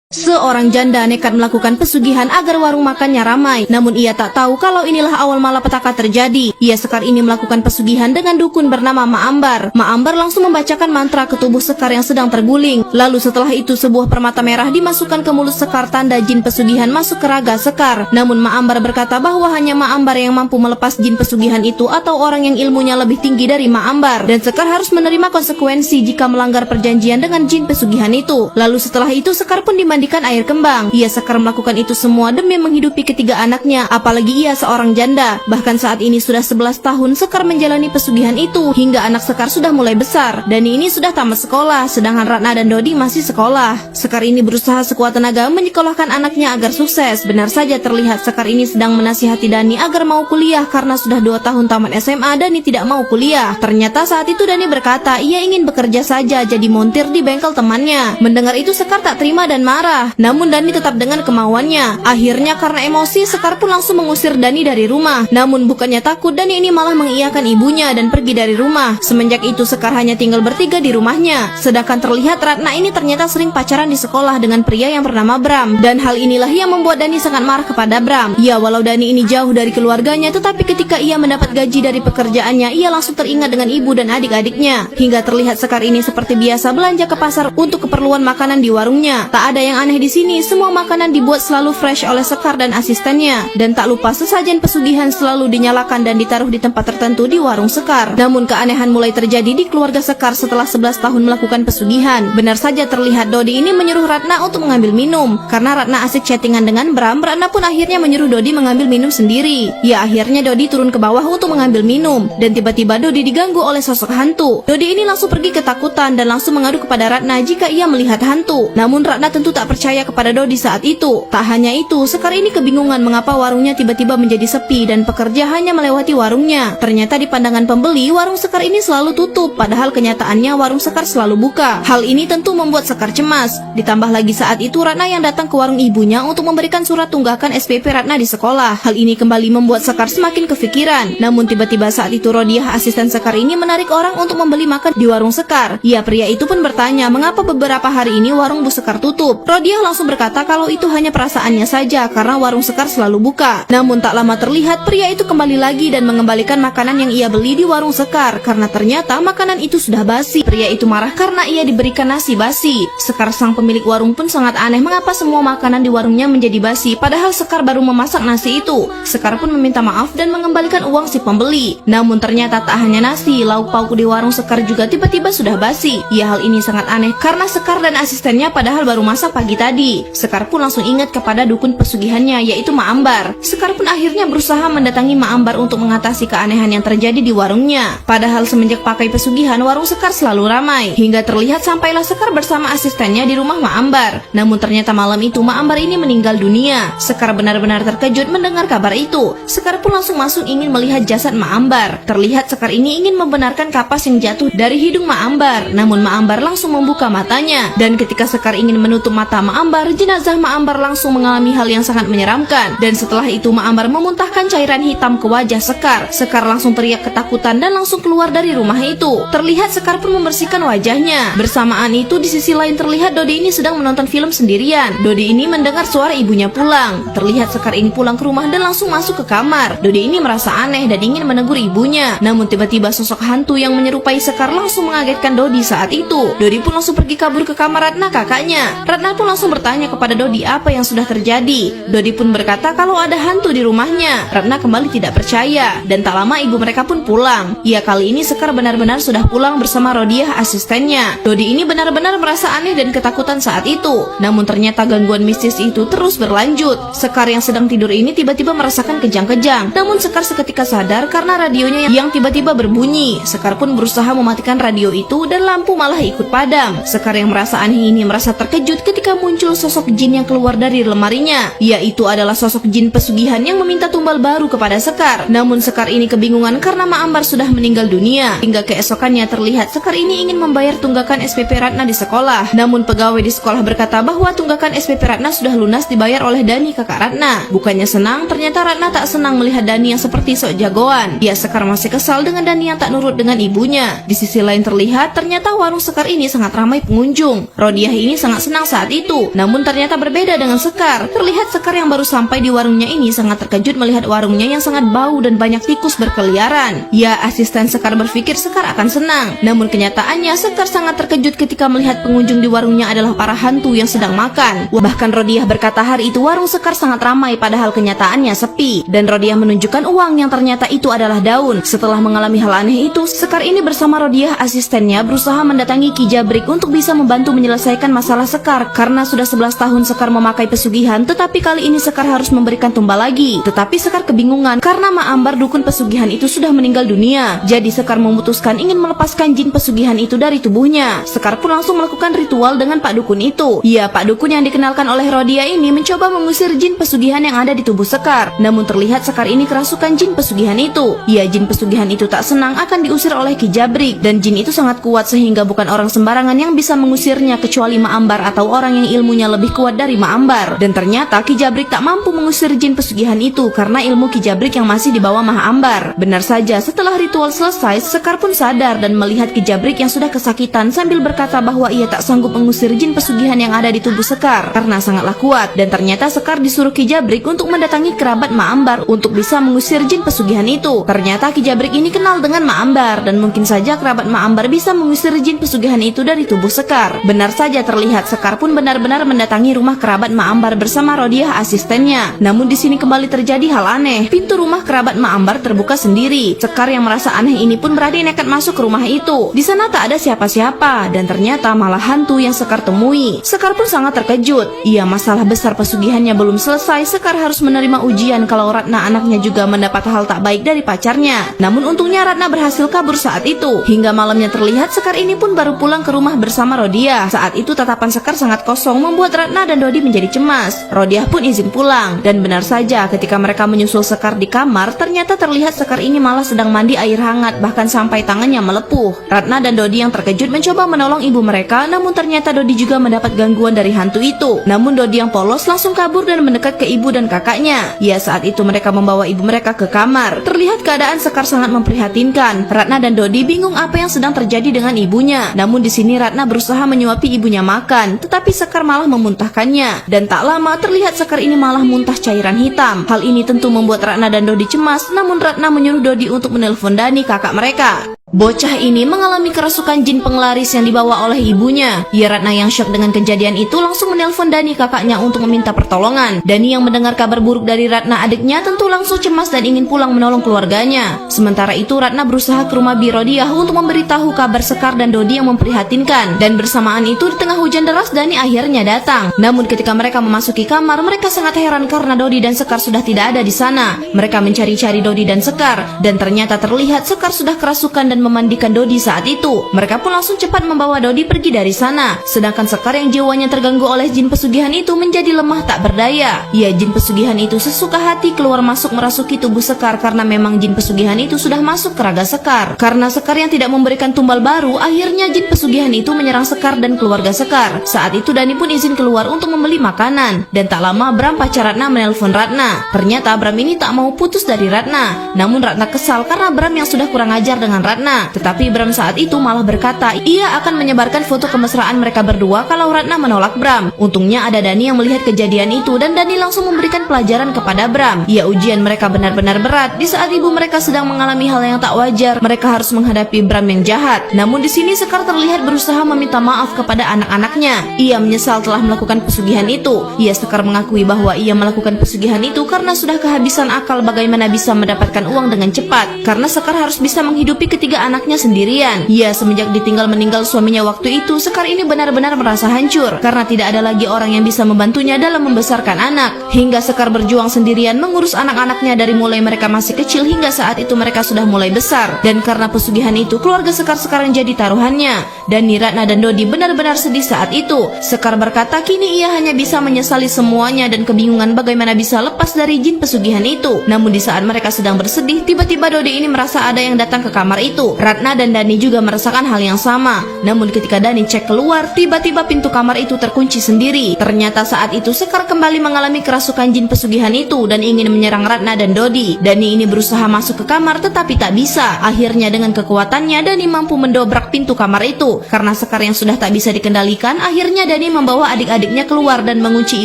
Seorang janda nekat melakukan pesugihan agar warung makannya ramai. Namun ia tak tahu kalau inilah awal malapetaka terjadi. Ia Sekar ini melakukan pesugihan dengan dukun bernama Ma Ambar. Ma Ambar langsung membacakan mantra ke tubuh Sekar yang sedang terguling. Lalu setelah itu sebuah permata merah dimasukkan ke mulut Sekar, tanda jin pesugihan masuk ke raga Sekar. Namun Ma Ambar berkata bahwa hanya Ma Ambar yang mampu melepas jin pesugihan itu atau orang yang ilmunya lebih tinggi dari Ma Ambar. Dan Sekar harus menerima konsekuensi jika melanggar perjanjian dengan jin pesugihan itu. Lalu setelah itu Sekar pun dimandikan air kembang. Ia Sekar melakukan itu semua demi menghidupi ketiga anaknya, apalagi ia seorang janda. Bahkan saat ini sudah 11 tahun Sekar menjalani pesugihan itu, hingga anak Sekar sudah mulai besar. Dani ini sudah tamat sekolah, sedangkan Ratna dan Dodi masih sekolah. Sekar ini berusaha sekuat tenaga menyekolahkan anaknya agar sukses. Benar saja terlihat Sekar ini sedang menasihati Dani agar mau kuliah karena sudah 2 tahun tamat SMA, Dani tidak mau kuliah. Ternyata saat itu Dani berkata ia ingin bekerja saja jadi montir di bengkel temannya. Mendengar itu Sekar tak terima dan marah. Namun Dani tetap dengan kemauannya. Akhirnya karena emosi Sekar pun langsung mengusir Dani dari rumah. Namun bukannya takut, Dani ini malah mengiyakan ibunya dan pergi dari rumah. Semenjak itu Sekar hanya tinggal bertiga di rumahnya. Sedangkan terlihat Ratna ini ternyata sering pacaran di sekolah dengan pria yang bernama Bram. Dan hal inilah yang membuat Dani sangat marah kepada Bram. Ya, walau Dani ini jauh dari keluarganya, tetapi ketika ia mendapat gaji dari pekerjaannya, ia langsung teringat dengan ibu dan adik-adiknya. Hingga terlihat Sekar ini seperti biasa belanja ke pasar untuk keperluan makanan di warungnya. Tak ada yang aneh di sini, semua makanan dibuat selalu fresh oleh Sekar dan asistennya. Dan tak lupa sesajen pesugihan selalu dinyalakan dan ditaruh di tempat tertentu di warung Sekar. Namun keanehan mulai terjadi di keluarga Sekar setelah 11 tahun melakukan pesugihan. Benar saja terlihat Dodi ini menyuruh Ratna untuk mengambil minum. Karena Ratna asik chattingan dengan Bram, Ratna pun akhirnya menyuruh Dodi mengambil minum sendiri. Ya, akhirnya Dodi turun ke bawah untuk mengambil minum. Dan tiba-tiba Dodi diganggu oleh sosok hantu. Dodi ini langsung pergi ketakutan dan langsung mengadu kepada Ratna jika ia melihat hantu. Namun Ratna tentu tak percaya kepada Dodi saat itu. Tak hanya itu, Sekar ini kebingungan mengapa warungnya tiba-tiba menjadi sepi dan pekerja hanya melewati warungnya. Ternyata di pandangan pembeli, warung Sekar ini selalu tutup, padahal kenyataannya warung Sekar selalu buka. Hal ini tentu membuat Sekar cemas. Ditambah lagi saat itu Ratna yang datang ke warung ibunya untuk memberikan surat tunggakan SPP Ratna di sekolah. Hal ini kembali membuat Sekar semakin kefikiran. Namun tiba-tiba saat itu Rodiah, asisten Sekar ini menarik orang untuk membeli makan di warung Sekar. Ya, pria itu pun bertanya mengapa beberapa hari ini warung Bu Sekar tutup. Rodiah langsung berkata kalau itu hanya perasaannya saja karena warung Sekar selalu buka. Namun tak lama terlihat pria itu kembali lagi dan mengembalikan makanan yang ia beli di warung Sekar karena ternyata makanan itu sudah basi. Pria itu marah karena ia diberikan nasi basi. Sekar sang pemilik warung pun sangat aneh mengapa semua makanan di warungnya menjadi basi padahal Sekar baru memasak nasi itu. Sekar pun meminta maaf dan mengembalikan uang si pembeli. Namun ternyata tak hanya nasi, lauk pauk di warung Sekar juga tiba-tiba sudah basi. Ya, hal ini sangat aneh karena Sekar dan asistennya padahal baru masak pagi tadi. Sekar pun langsung ingat kepada dukun pesugihannya yaitu Ma Ambar. Sekar pun akhirnya berusaha mendatangi Ma Ambar untuk mengatasi keanehan yang terjadi di warungnya. Padahal semenjak pakai pesugihan warung Sekar selalu ramai. Hingga terlihat sampailah Sekar bersama asistennya di rumah Ma Ambar. Namun ternyata malam itu Ma Ambar ini meninggal dunia. Sekar benar-benar terkejut mendengar kabar itu. Sekar pun langsung masuk ingin melihat jasad Ma Ambar. Terlihat Sekar ini ingin membenarkan kapas yang jatuh dari hidung Ma Ambar. Namun Ma Ambar langsung membuka matanya. Dan ketika Sekar ingin menutup mata Ma Ambar, jenazah Ma Ambar langsung mengalami hal yang sangat menyeramkan. Dan setelah itu Ma Ambar memuntahkan cairan hitam ke wajah Sekar. Sekar langsung teriak ketakutan dan langsung keluar dari rumah itu. Terlihat Sekar pun membersihkan wajahnya. Bersamaan itu di sisi lain terlihat Dodi ini sedang menonton film sendirian. Dodi ini mendengar suara ibunya pulang. Terlihat Sekar ini pulang ke rumah dan langsung masuk ke kamar. Dodi ini merasa aneh dan ingin menegur ibunya. Namun tiba-tiba sosok hantu yang menyerupai Sekar langsung mengagetkan Dodi saat itu. Dodi pun langsung pergi kabur ke kamar Ratna, kakaknya. Ratna pun langsung bertanya kepada Dodi apa yang sudah terjadi. Dodi pun berkata kalau ada hantu di rumahnya. Ratna kembali tidak percaya dan tak lama ibu mereka pun pulang. Ya, kali ini Sekar benar-benar sudah pulang bersama Rodiah, asistennya. Dodi ini benar-benar merasa aneh dan ketakutan saat itu. Namun ternyata gangguan mistis itu terus berlanjut. Sekar yang sedang tidur ini tiba-tiba merasakan kejang-kejang. Namun Sekar seketika sadar karena radionya yang tiba-tiba berbunyi. Sekar pun berusaha mematikan radio itu dan lampu malah ikut padam. Sekar yang merasa aneh ini merasa terkejut ketika muncul sosok jin yang keluar dari lemarinya. Yaitu adalah sosok jin pesugihan yang meminta tumbal baru kepada Sekar. Namun Sekar ini kebingungan karena Ma Ambar sudah meninggal dunia. Hingga keesokannya terlihat Sekar ini ingin membayar tunggakan SPP Ratna di sekolah. Namun pegawai di sekolah berkata bahwa tunggakan SPP Ratna sudah lunas dibayar oleh Dani, kakak Ratna. Bukannya senang, ternyata Ratna tak senang melihat Dani yang seperti sok jagoan. Ya, Sekar masih kesal dengan Dani yang tak nurut dengan ibunya. Di sisi lain terlihat ternyata warung Sekar ini sangat ramai pengunjung. Rodiah ini sangat senang saat itu. Namun ternyata berbeda dengan Sekar. Terlihat Sekar yang baru sampai di warungnya ini sangat terkejut melihat warungnya yang sangat bau dan banyak tikus berkeliaran. Ya, asisten Sekar berpikir Sekar akan senang. Namun kenyataannya Sekar sangat terkejut ketika melihat pengunjung di warungnya adalah para hantu yang sedang makan. Bahkan Rodiah berkata hari itu warung Sekar sangat ramai padahal kenyataannya sepi. Dan Rodiah menunjukkan uang yang ternyata itu adalah daun. Setelah mengalami hal aneh itu, Sekar ini bersama Rodiah asistennya berusaha mendatangi Ki Jabrik untuk bisa membantu menyelesaikan masalah Sekar. Karena sudah 11 tahun Sekar memakai pesugihan, tetapi kali ini Sekar harus memberikan tumbal lagi. Tetapi Sekar kebingungan karena Ma Ambar dukun pesugihan itu sudah meninggal dunia. Jadi Sekar memutuskan ingin melepaskan jin pesugihan itu dari tubuhnya. Sekar pun langsung melakukan ritual dengan Pak Dukun itu. Ya, Pak Dukun yang dikenalkan oleh Rodiah ini mencoba mengusir jin pesugihan yang ada di tubuh Sekar. Namun terlihat Sekar ini kerasukan jin pesugihan itu. Ya, jin pesugihan itu tak senang akan diusir oleh Ki Jabrik. Dan jin itu sangat kuat sehingga bukan orang sembarangan yang bisa mengusirnya kecuali Ma Ambar atau orang yang ilmunya lebih kuat dari Ma Ambar. Dan ternyata Ki Jabrik tak mampu mengusir jin pesugihan itu karena ilmu Ki Jabrik yang masih di bawah Ma Ambar. Benar saja, setelah ritual selesai, Sekar pun sadar dan melihat Ki Jabrik yang sudah kesakitan sambil berkata bahwa ia tak sanggup mengusir jin pesugihan yang ada di tubuh Sekar karena sangatlah kuat. Dan ternyata Sekar disuruh Ki Jabrik untuk mendatangi kerabat Ma Ambar untuk bisa mengusir jin pesugihan itu. Ternyata Ki Jabrik ini kenal dengan Ma Ambar dan mungkin saja kerabat Ma Ambar bisa mengusir jin pesugihan itu dari tubuh Sekar. Benar saja, terlihat Sekar pun benar-benar mendatangi rumah kerabat Ma Ambar bersama Rodiah asistennya. Namun di sini kembali terjadi hal aneh. Pintu rumah kerabat Ma Ambar terbuka sendiri. Sekar yang merasa aneh ini pun berani nekat masuk ke rumah itu. Di sana tak ada siapa-siapa dan ternyata malah hantu yang Sekar temui. Sekar pun sangat terkejut. Iya, masalah besar pesugihannya belum selesai. Sekar harus menerima ujian kalau Ratna anaknya juga mendapat hal tak baik dari pacarnya. Namun untungnya Ratna berhasil kabur saat itu. Hingga malamnya terlihat Sekar ini pun baru pulang ke rumah bersama Rodiah. Saat itu tatapan Sekar sangat kosong membuat Ratna dan Dodi menjadi cemas. Rodiah pun izin pulang. Dan benar saja ketika mereka menyusul Sekar di kamar, ternyata terlihat Sekar ini malah sedang mandi air hangat bahkan sampai tangannya melepuh. Ratna dan Dodi yang terkejut mencoba menolong ibu mereka, namun ternyata Dodi juga mendapat gangguan dari hantu itu. Namun Dodi yang polos langsung kabur dan mendekat ke ibu dan kakaknya. Ya, saat itu mereka membawa ibu mereka ke kamar. Terlihat keadaan Sekar sangat memprihatinkan. Ratna dan Dodi bingung apa yang sedang terjadi dengan ibunya. Namun di sini Ratna berusaha menyuapi ibunya makan, tetapi Sekar malah memuntahkannya. Dan tak lama terlihat Sekar ini malah muntah cairan hitam. Hal ini tentu membuat Ratna dan Dodi cemas, namun Ratna menyuruh Dodi untuk menelpon Dani, kakak mereka. Bocah ini mengalami kerasukan jin penglaris yang dibawa oleh ibunya. Ya, Ratna yang syok dengan kejadian itu langsung menelpon Dani, kakaknya, untuk meminta pertolongan. Dani yang mendengar kabar buruk dari Ratna adiknya tentu langsung cemas dan ingin pulang menolong keluarganya. Sementara itu Ratna berusaha ke rumah Bi Rodiah untuk memberitahu kabar Sekar dan Dodi yang memprihatinkan. Dan bersamaan itu di tengah hujan deras Dani akhirnya datang. Namun ketika mereka memasuki kamar, mereka sangat heran karena Dodi dan Sekar sudah tidak ada di sana. Mereka mencari-cari Dodi dan Sekar dan ternyata terlihat Sekar sudah kerasukan dan memandikan Dodi saat itu. Mereka pun langsung cepat membawa Dodi pergi dari sana. Sedangkan Sekar yang jiwanya terganggu oleh jin pesugihan itu menjadi lemah tak berdaya. Ya, jin pesugihan itu sesuka hati keluar masuk merasuki tubuh Sekar karena memang jin pesugihan itu sudah masuk ke raga Sekar. Karena Sekar yang tidak memberikan tumbal baru, akhirnya jin pesugihan itu menyerang Sekar dan keluarga Sekar. Saat itu Dani pun izin keluar untuk membeli makanan. Dan tak lama Bram, pacar Ratna, menelpon Ratna. Ternyata Bram ini tak mau putus dari Ratna. Namun Ratna kesal karena Bram yang sudah kurang ajar dengan Ratna. Tetapi Bram saat itu malah berkata ia akan menyebarkan foto kemesraan mereka berdua kalau Ratna menolak Bram. Untungnya ada Dani yang melihat kejadian itu dan Dani langsung memberikan pelajaran kepada Bram. Ya, ujian mereka benar-benar berat. Di saat ibu mereka sedang mengalami hal yang tak wajar, mereka harus menghadapi Bram yang jahat. Namun di sini Sekar terlihat berusaha meminta maaf kepada anak-anaknya. Ia menyesal telah melakukan pesugihan itu. Ia Sekar mengakui bahwa ia melakukan pesugihan itu karena sudah kehabisan akal bagaimana bisa mendapatkan uang dengan cepat. Karena Sekar harus bisa menghidupi ketiga anaknya sendirian. Ya, semenjak ditinggal meninggal suaminya waktu itu, Sekar ini benar-benar merasa hancur karena tidak ada lagi orang yang bisa membantunya dalam membesarkan anak. Hingga Sekar berjuang sendirian mengurus anak-anaknya dari mulai mereka masih kecil hingga saat itu mereka sudah mulai besar. Dan karena pesugihan itu, keluarga Sekar sekarang jadi taruhannya. Dani, Ratna dan Dodi benar-benar sedih saat itu. Sekar berkata kini ia hanya bisa menyesali semuanya dan kebingungan bagaimana bisa lepas dari jin pesugihan itu. Namun di saat mereka sedang bersedih, tiba-tiba Dodi ini merasa ada yang datang ke kamar itu. itu. Ratna dan Dani juga merasakan hal yang sama. Namun ketika Dani cek keluar, tiba-tiba pintu kamar itu terkunci sendiri. Ternyata saat itu Sekar kembali mengalami kerasukan jin pesugihan itu dan ingin menyerang Ratna dan Dodi. Dani ini berusaha masuk ke kamar tetapi tak bisa. Akhirnya dengan kekuatannya Dani mampu mendobrak pintu kamar itu. Karena Sekar yang sudah tak bisa dikendalikan, akhirnya Dani membawa adik-adiknya keluar dan mengunci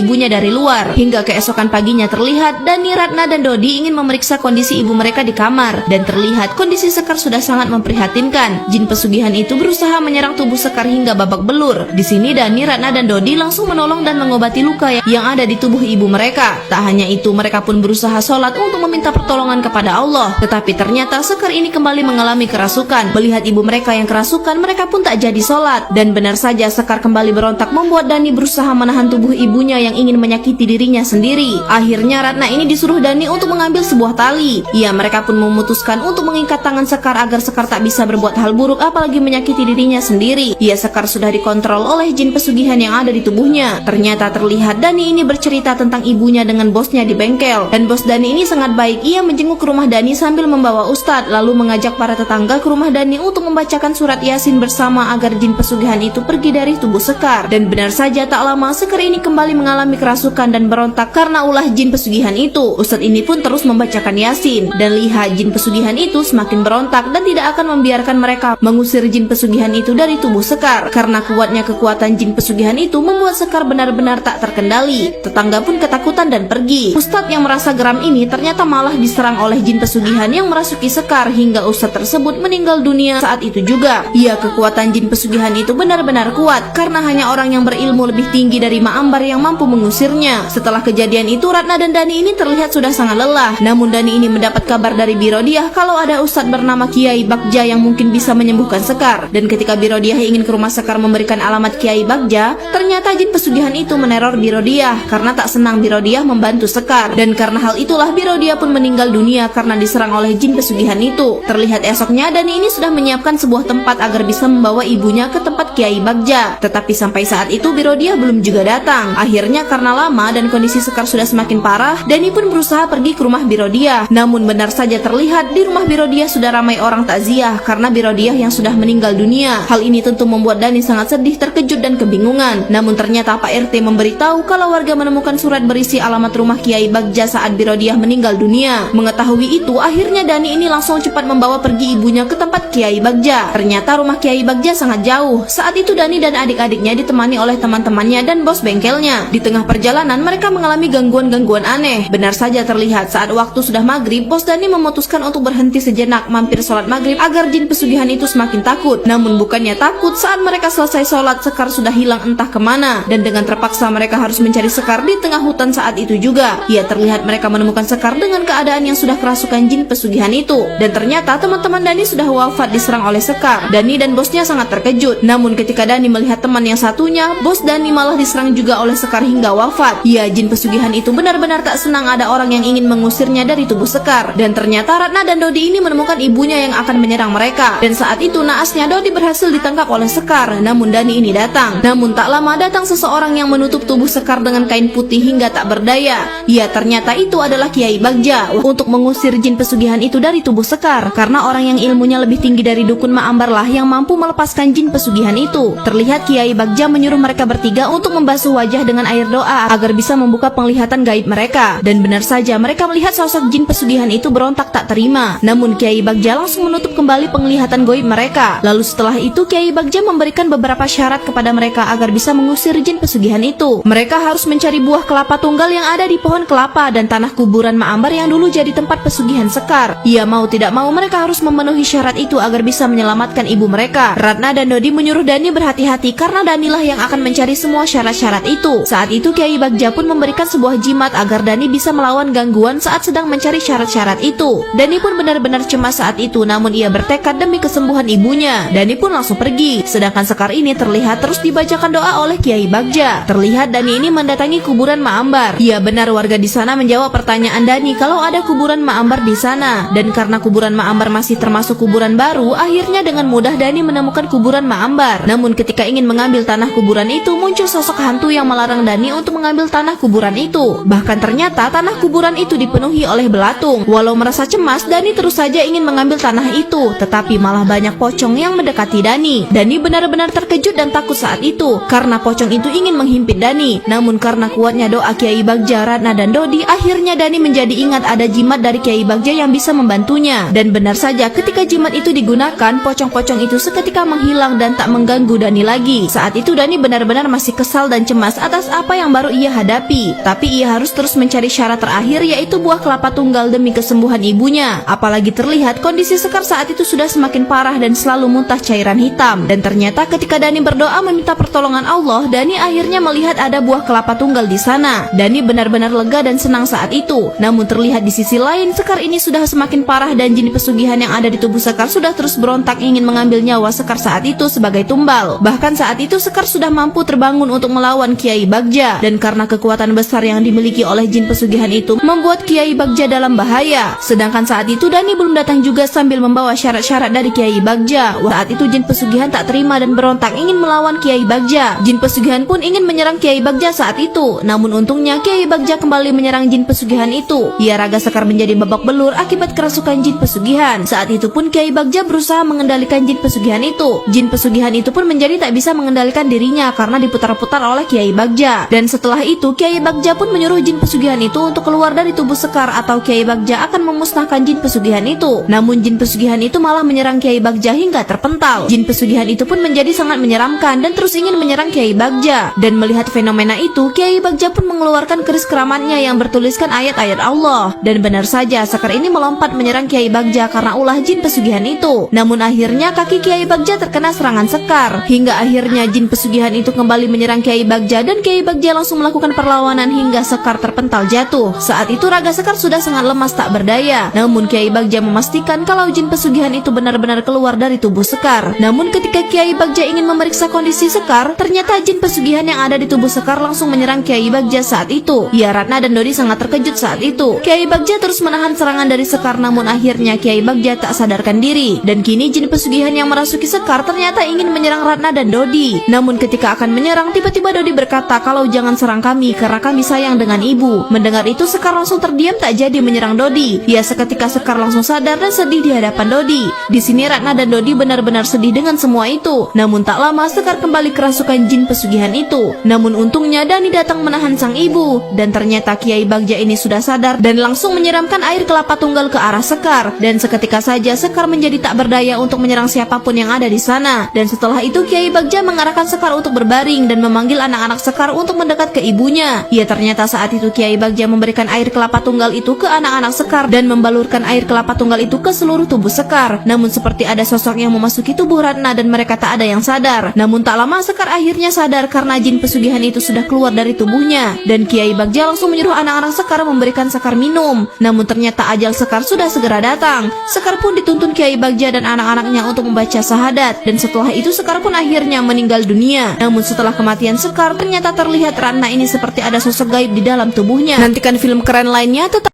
ibunya dari luar. Hingga keesokan paginya terlihat Dani, Ratna dan Dodi ingin memeriksa kondisi ibu mereka di kamar, dan terlihat kondisi Sekar sudah sangat memprihatinkan. Jin pesugihan itu berusaha menyerang tubuh Sekar hingga babak belur. Di sini Dani, Ratna dan Dodi langsung menolong dan mengobati luka yang ada di tubuh ibu mereka. Tak hanya itu, mereka pun berusaha sholat untuk meminta pertolongan kepada Allah. Tetapi ternyata Sekar ini kembali mengalami kerasukan. Melihat ibu mereka yang kerasukan, mereka pun tak jadi sholat. Dan benar saja Sekar kembali berontak, membuat Dani berusaha menahan tubuh ibunya yang ingin menyakiti dirinya sendiri. Akhirnya Ratna ini disuruh Dani untuk mengambil sebuah tali. Mereka pun memutuskan untuk mengikat tangan Sekar agar Sekar tak bisa berbuat hal buruk apalagi menyakiti dirinya sendiri. Sekar sudah dikontrol oleh jin pesugihan yang ada di tubuhnya. Ternyata terlihat Dani ini bercerita tentang ibunya dengan bosnya di bengkel. Dan bos Dani ini sangat baik. Ia menjenguk ke rumah Dani sambil membawa ustadz, lalu mengajak para tetangga ke rumah Dani untuk membacakan surat Yasin bersama agar jin pesugihan itu pergi dari tubuh Sekar. Dan benar saja tak lama Sekar ini kembali mengalami kerasukan dan berontak karena ulah jin pesugihan itu. Ustadz ini pun terus membacakan Yasin, dan lihat jin pesugihan itu semakin berontak dan tidak akan membiarkan mereka mengusir jin pesugihan itu dari tubuh Sekar. Karena kuatnya kekuatan jin pesugihan itu membuat Sekar benar-benar tak terkendali. Tetangga pun ketakutan dan pergi. Ustadz yang merasa geram ini ternyata malah diserang oleh jin pesugihan yang merasuki Sekar hingga ustadz tersebut meninggal dunia saat itu juga. Kekuatan jin pesugihan itu benar-benar kuat karena hanya orang yang berilmu lebih tinggi dari Ma Ambar yang mampu mengusirnya. Setelah kejadian itu, Ratna dan Dani ini terlihat sudah sangat lelah. Namun Dani ini mendapat kabar dari Birodiah kalau ada ustadz bernama Kiai Bagja yang mungkin bisa menyembuhkan Sekar. Dan ketika Birodiah ingin ke rumah Sekar memberikan alamat Kiai Bagja, ternyata jin pesugihan itu meneror Birodiah karena tak senang Birodiah membantu Sekar. Dan karena hal itulah Birodiah pun meninggal dunia karena diserang oleh jin pesugihan itu. Terlihat esoknya Dani ini sudah menyiapkan sebuah tempat agar bisa membawa ibunya ke tempat Kiai Bagja. Tetapi sampai saat itu Birodiah belum juga datang. Akhirnya karena lama dan kondisi Sekar sudah semakin parah, Dani pun berusaha pergi ke rumah Birodiah. Namun benar saja terlihat di rumah Birodiah sudah ramai orang takziah karena Birodiah yang sudah meninggal dunia. Hal ini tentu membuat Dani sangat sedih, terkejut dan kebingungan. Namun ternyata Pak RT memberitahu kalau warga menemukan surat berisi alamat rumah Kiai Bagja saat Birodiah meninggal dunia. Mengetahui itu, akhirnya Dani ini langsung cepat membawa pergi ibunya ke tempat Kiai Bagja. Ternyata rumah Kiai Bagja sangat jauh. Saat itu Dani dan adik-adiknya ditemani oleh teman-temannya dan bos bengkelnya. Di tengah perjalanan mereka mengalami gangguan-gangguan aneh. Benar saja terlihat saat waktu sudah maghrib, bos Dani memutuskan untuk berhenti sejenak mampir sholat maghrib agar jin pesugihan itu semakin takut. Namun bukannya takut, saat mereka selesai sholat Sekar sudah hilang entah kemana. Dan dengan terpaksa mereka harus mencari Sekar di tengah hutan saat itu juga. Terlihat mereka menemukan Sekar dengan keadaan yang sudah kerasukan jin pesugihan itu. Dan ternyata teman-teman Dani sudah wafat diserang oleh Sekar. Dani dan bosnya sangat terkejut. Namun ketika Dani melihat teman yang satunya, bos Dani malah diserang juga oleh Sekar hingga wafat. Jin pesugihan itu benar-benar tak senang ada orang yang ingin mengusirnya dari tubuh Sekar. Dan ternyata Ratna dan Dodi ini menemukan ibunya yang akan menyerang mereka. Dan saat itu naasnya Dodi berhasil ditangkap oleh Sekar. Namun Dani ini datang. Namun tak lama datang seseorang yang menutup tubuh Sekar dengan kain putih hingga tak berdaya. Ternyata itu adalah Kiai Bagja untuk mengusir jin pesugihan itu dari tubuh Sekar. Karena orang yang ilmunya lebih tinggi dari dukun Ma Ambar lah yang mampu melepaskan jin pesugihan itu. Terlihat Kiai Bagja menyuruh mereka bertiga untuk membasuh wajah dengan air doa agar bisa membuka penglihatan gaib mereka. Dan benar saja mereka melihat sosok jin pesugihan itu berontak tak terima. Namun Kiai Bagja langsung menutup kembali penglihatan gaib mereka. Lalu setelah itu Kiai Bagja memberikan beberapa syarat kepada mereka agar bisa mengusir jin pesugihan itu. Mereka harus mencari buah kelapa tunggal yang ada di pohon kelapa dan tanah kuburan Ma Ambar yang dulu jadi tempat pesugihan Sekar. Mau tidak mau mereka harus memenuhi syarat itu agar bisa menyelamatkan ibu mereka. Ratna dan Dodi menyuruh Dani berhati-hati karena Danilah yang akan mencari semua syarat-syarat itu. Saat itu Kiai Bagja pun memberikan sebuah jimat agar Dani bisa melawan gangguan saat sedang mencari syarat-syarat itu. Dani pun benar-benar cemas saat itu, namun ia bertekad demi kesembuhan ibunya. Dani pun langsung pergi. Sedangkan Sekar ini terlihat terus dibacakan doa oleh Kiai Bagja. Terlihat Dani ini mendatangi kuburan Ma Ambar. Benar, warga di sana menjawab pertanyaan Dani kalau ada kuburan Ma Ambar di sana. Dan karena kuburan Ma Ambar masih termasuk kuburan baru, akhirnya dengan mudah Dani menemukan kuburan Ma Ambar. Namun ketika ingin mengambil tanah kuburan itu, muncul sosok hantu yang melarang Dani untuk mengambil tanah kuburan itu. Bahkan ternyata tanah kuburan itu dipenuhi oleh belatung. Walau merasa cemas, Dani terus saja ingin mengambil tanah itu. itu, tetapi malah banyak pocong yang mendekati Dani. Dani benar-benar terkejut dan takut saat itu, karena pocong itu ingin menghimpit Dani. Namun karena kuatnya doa Kiai Bagja, Ratna dan Dodi, akhirnya Dani menjadi ingat ada jimat dari Kiai Bagja yang bisa membantunya. Dan benar saja, ketika jimat itu digunakan, pocong-pocong itu seketika menghilang dan tak mengganggu Dani lagi. Saat itu Dani benar-benar masih kesal dan cemas atas apa yang baru ia hadapi. Tapi ia harus terus mencari syarat terakhir, yaitu buah kelapa tunggal demi kesembuhan ibunya. Apalagi terlihat kondisi Sekar saat itu sudah semakin parah dan selalu muntah cairan hitam. Dan ternyata ketika Dani berdoa meminta pertolongan Allah, Dani akhirnya melihat ada buah kelapa tunggal di sana. Dani benar-benar lega dan senang saat itu. Namun terlihat di sisi lain, Sekar ini sudah semakin parah dan jin pesugihan yang ada di tubuh Sekar sudah terus berontak ingin mengambil nyawa Sekar saat itu sebagai tumbal. Bahkan saat itu Sekar sudah mampu terbangun untuk melawan Kiai Bagja. Dan karena kekuatan besar yang dimiliki oleh jin pesugihan itu membuat Kiai Bagja dalam bahaya. Sedangkan saat itu Dani belum datang juga sambil membawa syarat-syarat dari Kiai Bagja. Saat itu jin pesugihan tak terima dan berontak ingin melawan Kiai Bagja. Jin pesugihan pun ingin menyerang Kiai Bagja saat itu. Namun untungnya Kiai Bagja kembali menyerang jin pesugihan itu. Ya, raga Sekar menjadi babak belur akibat kerasukan jin pesugihan. Saat itu pun Kiai Bagja berusaha mengendalikan jin pesugihan itu. Jin pesugihan itu pun menjadi tak bisa mengendalikan dirinya karena diputar-putar oleh Kiai Bagja. Dan setelah itu Kiai Bagja pun menyuruh jin pesugihan itu untuk keluar dari tubuh Sekar atau Kiai Bagja akan memusnahkan jin pesugihan itu. Namun jin pesugihan itu malah menyerang Kiai Bagja hingga terpental. Jin pesugihan itu pun menjadi sangat menyeramkan dan terus ingin menyerang Kiai Bagja. Dan melihat fenomena itu, Kiai Bagja pun mengeluarkan keris keramatnya yang bertuliskan ayat-ayat Allah. Dan benar saja Sekar ini melompat menyerang Kiai Bagja karena ulah jin pesugihan itu. Namun akhirnya kaki Kiai Bagja terkena serangan Sekar. Hingga akhirnya jin pesugihan itu kembali menyerang Kiai Bagja dan Kiai Bagja langsung melakukan perlawanan hingga Sekar terpental jatuh. Saat itu raga Sekar sudah sangat lemas tak berdaya. Namun Kiai Bagja memastikan kalau jin pesugihan itu benar-benar keluar dari tubuh Sekar. Namun ketika Kiai Bagja ingin memeriksa kondisi Sekar, ternyata jin pesugihan yang ada di tubuh Sekar langsung menyerang Kiai Bagja saat itu. Ya, Ratna dan Dodi sangat terkejut saat itu. Kiai Bagja terus menahan serangan dari Sekar, namun akhirnya Kiai Bagja tak sadarkan diri. Dan kini jin pesugihan yang merasuki Sekar ternyata ingin menyerang Ratna dan Dodi. Namun ketika akan menyerang, tiba-tiba Dodi berkata kalau jangan serang kami karena kami sayang dengan ibu. Mendengar itu Sekar langsung terdiam tak jadi menyerang Dodi. Ya, seketika Sekar langsung sadar dan sedih di hadapan Dodi. Di sini Ratna dan Dodi benar-benar sedih dengan semua itu. Namun tak lama Sekar kembali kerasukan jin pesugihan itu. Namun untungnya Dani datang menahan sang ibu. Dan ternyata Kiai Bagja ini sudah sadar dan langsung menyiramkan air kelapa tunggal ke arah Sekar. Dan seketika saja Sekar menjadi tak berdaya untuk menyerang siapapun yang ada di sana. Dan setelah itu Kiai Bagja mengarahkan Sekar untuk berbaring dan memanggil anak-anak Sekar untuk mendekat ke ibunya. Ya, ternyata saat itu Kiai Bagja memberikan air kelapa tunggal itu ke anak-anak Sekar dan membalurkan air kelapa tunggal itu ke seluruh tubuh Sekar. Namun seperti ada sosok yang memasuki tubuh Ratna dan mereka tak ada yang sadar. Namun tak lama Sekar akhirnya sadar karena jin pesugihan itu sudah keluar dari tubuhnya. Dan Kiai Bagja langsung menyuruh anak-anak Sekar memberikan Sekar minum. Namun ternyata ajal Sekar sudah segera datang. Sekar pun dituntun Kiai Bagja dan anak-anaknya untuk membaca syahadat. Dan setelah itu Sekar pun akhirnya meninggal dunia. Namun setelah kematian Sekar, ternyata terlihat Ratna ini seperti ada sosok gaib di dalam tubuhnya. Nantikan film keren lainnya tetap